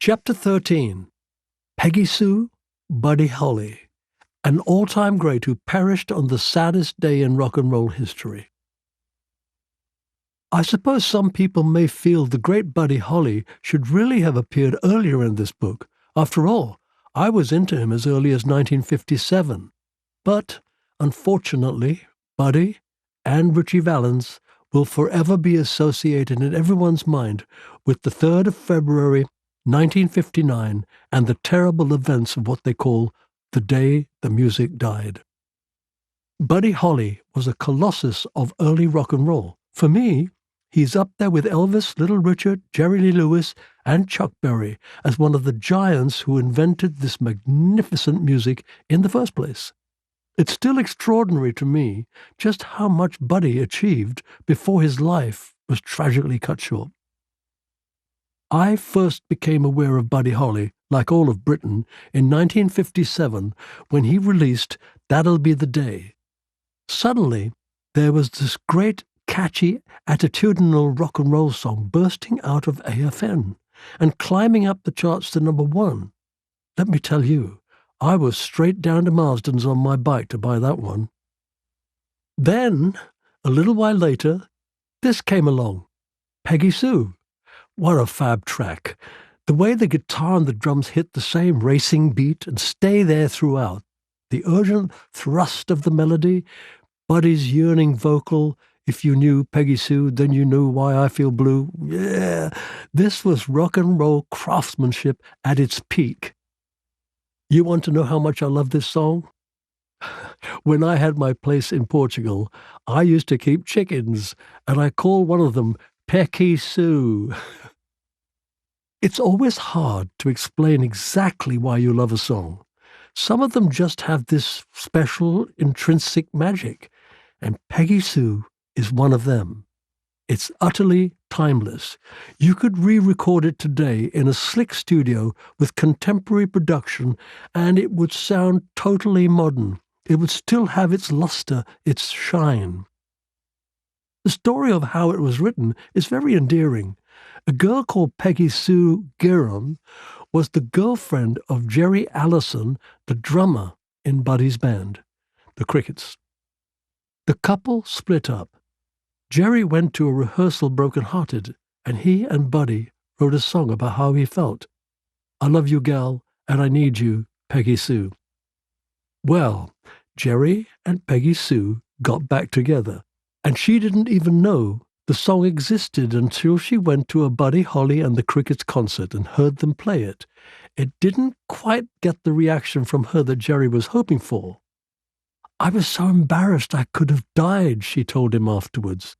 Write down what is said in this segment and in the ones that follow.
Chapter 13. Peggy Sue, Buddy Holly, an all-time great who perished on the saddest day in rock and roll history. I suppose some people may feel the great Buddy Holly should really have appeared earlier in this book. After all, I was into him as early as 1957. But, unfortunately, Buddy and Ritchie Valens will forever be associated in everyone's mind with the 3rd of February, 1959, and the terrible events of what they call the day the music died. Buddy Holly was a colossus of early rock and roll. For me, he's up there with Elvis, Little Richard, Jerry Lee Lewis, and Chuck Berry as one of the giants who invented this magnificent music in the first place. It's still extraordinary to me just how much Buddy achieved before his life was tragically cut short. I first became aware of Buddy Holly, like all of Britain, in 1957 when he released That'll Be the Day. Suddenly, there was this great, catchy, attitudinal rock and roll song bursting out of AFN and climbing up the charts to number 1. Let me tell you, I was straight down to Marsden's on my bike to buy that one. Then, a little while later, this came along, Peggy Sue. What a fab track. The way the guitar and the drums hit the same racing beat and stay there throughout. The urgent thrust of the melody, Buddy's yearning vocal, if you knew Peggy Sue, then you knew why I feel blue. Yeah, this was rock and roll craftsmanship at its peak. You want to know how much I love this song? When I had my place in Portugal, I used to keep chickens, and I called one of them Peggy Sue. It's always hard to explain exactly why you love a song. Some of them just have this special intrinsic magic, and Peggy Sue is one of them. It's utterly timeless. You could re-record it today in a slick studio with contemporary production, and it would sound totally modern. It would still have its luster, its shine. The story of how it was written is very endearing. A girl called Peggy Sue Giron was the girlfriend of Jerry Allison, the drummer in Buddy's band, the Crickets. The couple split up. Jerry went to a rehearsal broken-hearted, and he and Buddy wrote a song about how he felt. I love you, gal, and I need you, Peggy Sue. Well, Jerry and Peggy Sue got back together, and she didn't even know the song existed until she went to a Buddy Holly and the Crickets concert and heard them play it. It didn't quite get the reaction from her that Jerry was hoping for. I was so embarrassed I could have died, she told him afterwards.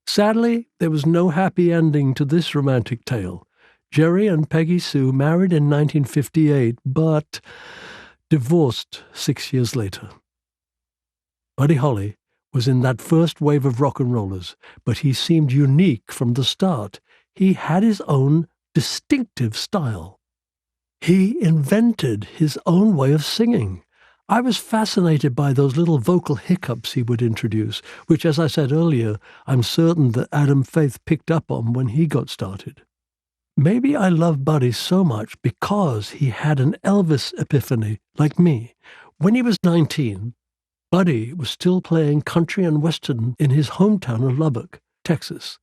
Sadly, there was no happy ending to this romantic tale. Jerry and Peggy Sue married in 1958, but divorced 6 years later. Buddy Holly was in that first wave of rock and rollers, but he seemed unique from the start. He had his own distinctive style. He invented his own way of singing. I was fascinated by those little vocal hiccups he would introduce, which, as I said earlier, I'm certain that Adam Faith picked up on when he got started. Maybe I love Buddy so much because he had an Elvis epiphany, like me. When he was 19, Buddy was still playing country and western in his hometown of Lubbock, Texas.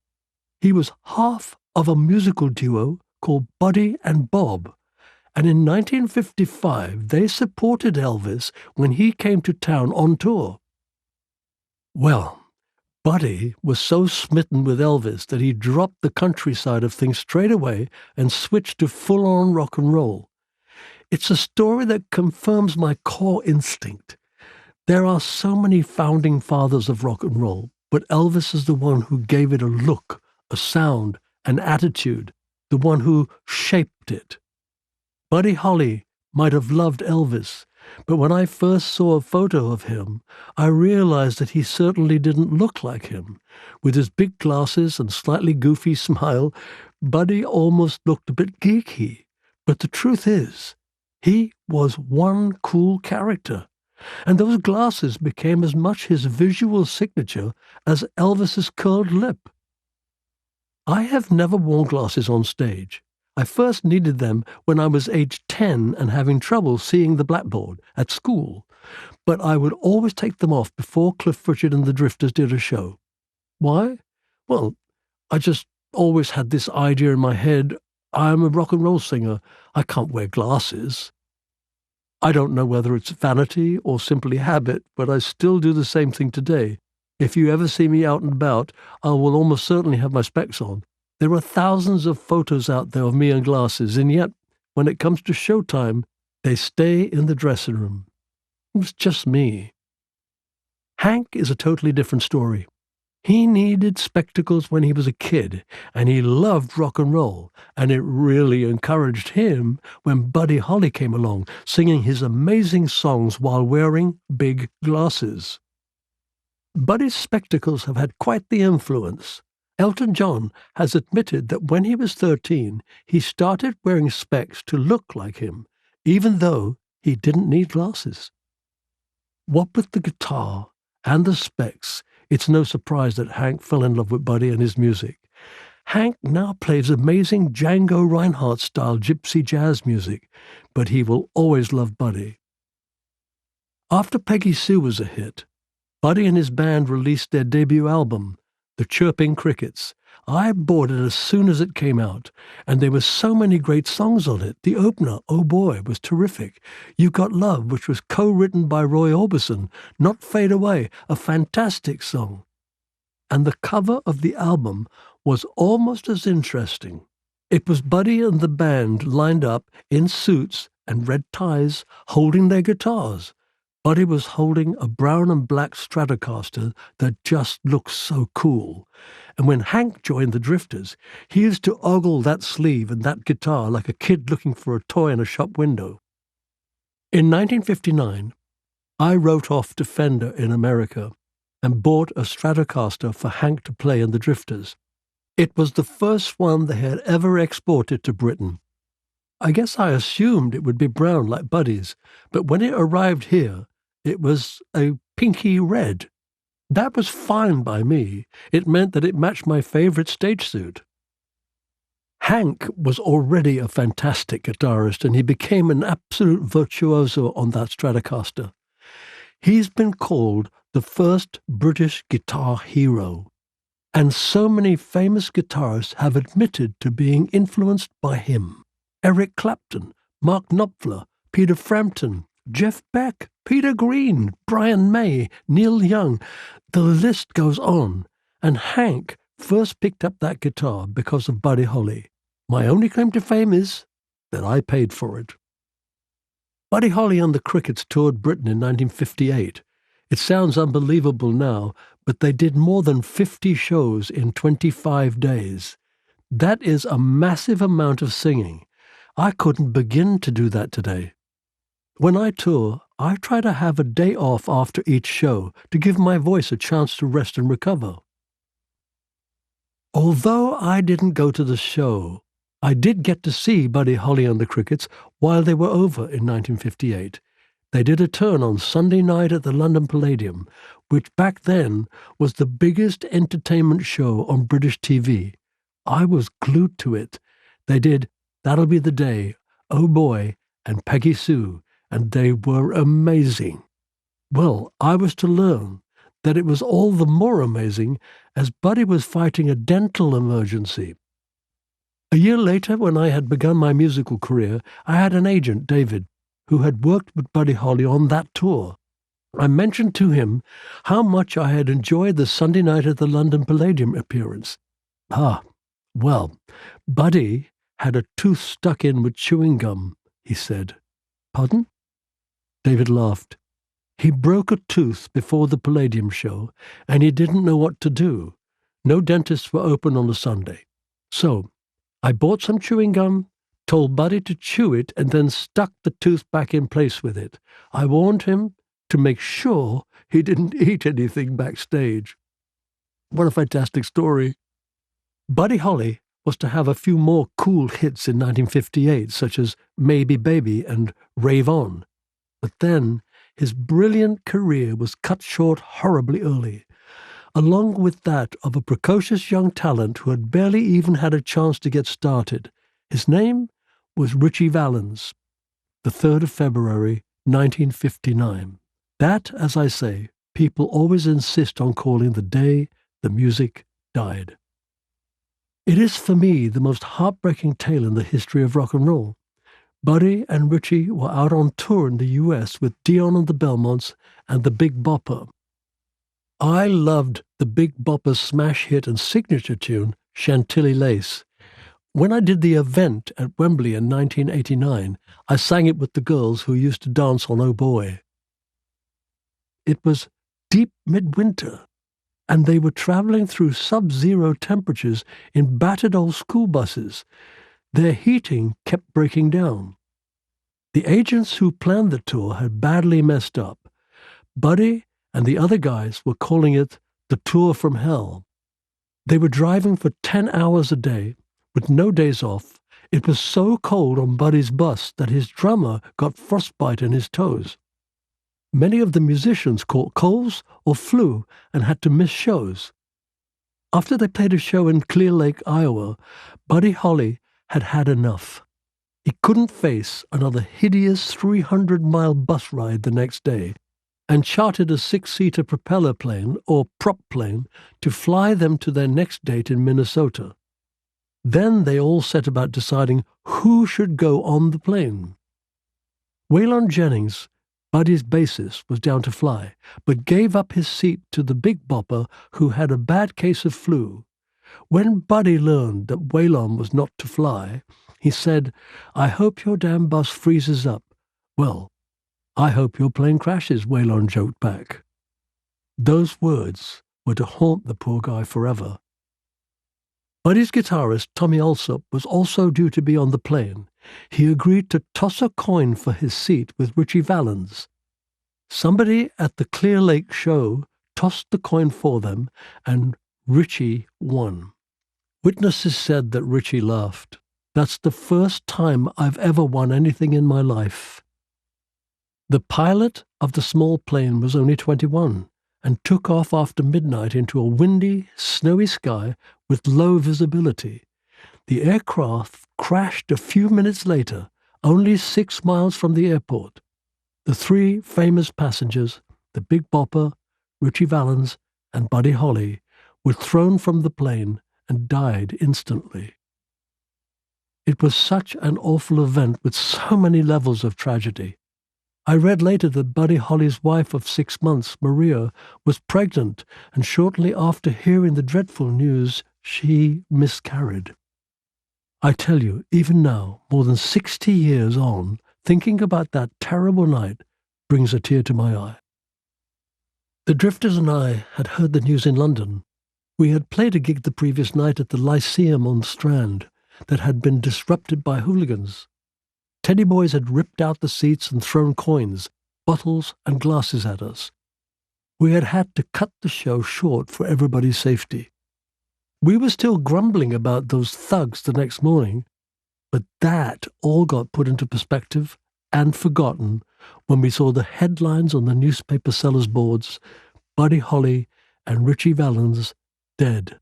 He was half of a musical duo called Buddy and Bob, and in 1955 they supported Elvis when he came to town on tour. Well, Buddy was so smitten with Elvis that he dropped the country side of things straight away and switched to full-on rock and roll. It's a story that confirms my core instinct. There are so many founding fathers of rock and roll, but Elvis is the one who gave it a look, a sound, an attitude, the one who shaped it. Buddy Holly might have loved Elvis, but when I first saw a photo of him, I realized that he certainly didn't look like him. With his big glasses and slightly goofy smile, Buddy almost looked a bit geeky. But the truth is, he was one cool character. And those glasses became as much his visual signature as Elvis's curled lip. I have never worn glasses on stage. I first needed them when I was age 10 and having trouble seeing the blackboard at school, but I would always take them off before Cliff Richard and the Drifters did a show. Why? Well, I just always had this idea in my head, I'm a rock and roll singer, I can't wear glasses. I don't know whether it's vanity or simply habit, but I still do the same thing today. If you ever see me out and about, I will almost certainly have my specs on. There are thousands of photos out there of me in glasses, and yet, when it comes to showtime, they stay in the dressing room. It's just me. Hank is a totally different story. He needed spectacles when he was a kid, and he loved rock and roll, and it really encouraged him when Buddy Holly came along, singing his amazing songs while wearing big glasses. Buddy's spectacles have had quite the influence. Elton John has admitted that when he was 13, he started wearing specs to look like him, even though he didn't need glasses. What with the guitar and the specs, it's no surprise that Hank fell in love with Buddy and his music. Hank now plays amazing Django Reinhardt-style gypsy jazz music, but he will always love Buddy. After Peggy Sue was a hit, Buddy and his band released their debut album, The Chirping Crickets. I bought it as soon as it came out, and there were so many great songs on it. The opener, Oh Boy, was terrific. You Got Love, which was co-written by Roy Orbison, Not Fade Away, a fantastic song. And the cover of the album was almost as interesting. It was Buddy and the band lined up in suits and red ties, holding their guitars. Buddy was holding a brown and black Stratocaster that just looked so cool. And when Hank joined the Drifters, he used to ogle that sleeve and that guitar like a kid looking for a toy in a shop window. In 1959, I wrote off to Fender in America and bought a Stratocaster for Hank to play in the Drifters. It was the first one they had ever exported to Britain. I guess I assumed it would be brown like Buddy's, but when it arrived here, it was a pinky red. That was fine by me. It meant that it matched my favorite stage suit. Hank was already a fantastic guitarist, and he became an absolute virtuoso on that Stratocaster. He's been called the first British guitar hero, and so many famous guitarists have admitted to being influenced by him. Eric Clapton, Mark Knopfler, Peter Frampton, Jeff Beck, Peter Green, Brian May, Neil Young. The list goes on, and Hank first picked up that guitar because of Buddy Holly. My only claim to fame is that I paid for it. Buddy Holly and the Crickets toured Britain in 1958. It sounds unbelievable now, but they did more than 50 shows in 25 days. That is a massive amount of singing. I couldn't begin to do that today. When I tour, I try to have a day off after each show to give my voice a chance to rest and recover. Although I didn't go to the show, I did get to see Buddy Holly and the Crickets while they were over in 1958. They did a turn on Sunday night at the London Palladium, which back then was the biggest entertainment show on British TV. I was glued to it. They did That'll Be the Day, Oh Boy, and Peggy Sue, and they were amazing. Well, I was to learn that it was all the more amazing as Buddy was fighting a dental emergency. A year later, when I had begun my musical career, I had an agent, David, who had worked with Buddy Holly on that tour. I mentioned to him how much I had enjoyed the Sunday night at the London Palladium appearance. Well, Buddy had a tooth stuck in with chewing gum, he said. Pardon? David laughed. He broke a tooth before the Palladium show, and he didn't know what to do. No dentists were open on a Sunday. So I bought some chewing gum, told Buddy to chew it, and then stuck the tooth back in place with it. I warned him to make sure he didn't eat anything backstage. What a fantastic story. Buddy Holly was to have a few more cool hits in 1958, such as Maybe Baby and Rave On. But then his brilliant career was cut short horribly early, along with that of a precocious young talent who had barely even had a chance to get started. His name was Ritchie Valens, the 3rd of February, 1959. That, as I say, people always insist on calling the day the music died. It is, for me, the most heartbreaking tale in the history of rock and roll. Buddy and Ritchie were out on tour in the US with Dion and the Belmonts and the Big Bopper. I loved the Big Bopper's smash hit and signature tune, Chantilly Lace. When I did the event at Wembley in 1989, I sang it with the girls who used to dance on Oh Boy. It was deep midwinter, and they were traveling through sub-zero temperatures in battered old school buses. Their heating kept breaking down. The agents who planned the tour had badly messed up. Buddy and the other guys were calling it the Tour from Hell. They were driving for 10 hours a day, with no days off. It was so cold on Buddy's bus that his drummer got frostbite in his toes. Many of the musicians caught colds or flu and had to miss shows. After they played a show in Clear Lake, Iowa, Buddy Holly had had enough. He couldn't face another hideous 300-mile bus ride the next day, and chartered a 6-seater propeller plane, or prop plane, to fly them to their next date in Minnesota. Then they all set about deciding who should go on the plane. Waylon Jennings, Buddy's bassist, was down to fly, but gave up his seat to the Big Bopper, who had a bad case of flu. When Buddy learned that Waylon was not to fly, he said, "I hope your damn bus freezes up." "Well, I hope your plane crashes," Waylon joked back. Those words were to haunt the poor guy forever. Buddy's guitarist, Tommy Allsup, was also due to be on the plane. He agreed to toss a coin for his seat with Ritchie Valens. Somebody at the Clear Lake show tossed the coin for them, and Ritchie won. Witnesses said that Ritchie laughed. "That's the first time I've ever won anything in my life." The pilot of the small plane was only 21 and took off after midnight into a windy, snowy sky with low visibility. The aircraft crashed a few minutes later, only 6 miles from the airport. The 3 famous passengers, the Big Bopper, Ritchie Valens, and Buddy Holly, were thrown from the plane and died instantly. It was such an awful event with so many levels of tragedy. I read later that Buddy Holly's wife of 6 months, Maria, was pregnant, and shortly after hearing the dreadful news, she miscarried. I tell you, even now, more than 60 years on, thinking about that terrible night brings a tear to my eye. The Drifters and I had heard the news in London. We had played a gig the previous night at the Lyceum on the Strand that had been disrupted by hooligans. Teddy boys had ripped out the seats and thrown coins, bottles and glasses at us. We had had to cut the show short for everybody's safety. We were still grumbling about those thugs the next morning, but that all got put into perspective and forgotten when we saw the headlines on the newspaper sellers' boards, Buddy Holly and Ritchie Valens dead.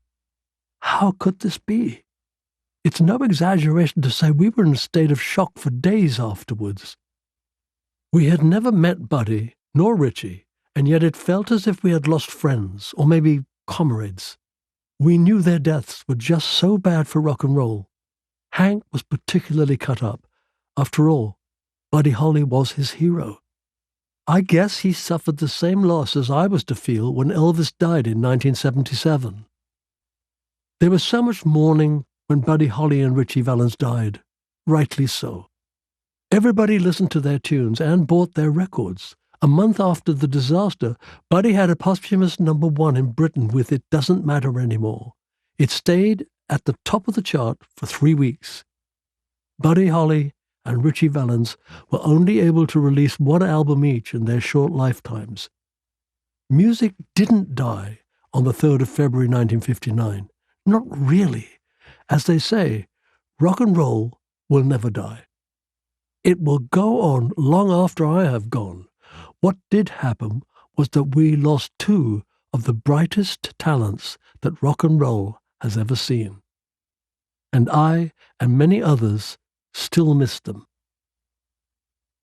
How could this be? It's no exaggeration to say we were in a state of shock for days afterwards. We had never met Buddy nor Ritchie, and yet it felt as if we had lost friends, or maybe comrades. We knew their deaths were just so bad for rock and roll. Hank was particularly cut up. After all, Buddy Holly was his hero. I guess he suffered the same loss as I was to feel when Elvis died in 1977. There was so much mourning when Buddy Holly and Ritchie Valens died. Rightly so. Everybody listened to their tunes and bought their records. A month after the disaster, Buddy had a posthumous #1 in Britain with It Doesn't Matter Anymore. It stayed at the top of the chart for 3 weeks. Buddy Holly and Ritchie Valens were only able to release 1 album each in their short lifetimes. Music didn't die on the 3rd of February 1959. Not really. As they say, rock and roll will never die. It will go on long after I have gone. What did happen was that we lost 2 of the brightest talents that rock and roll has ever seen. and I and many others still miss them.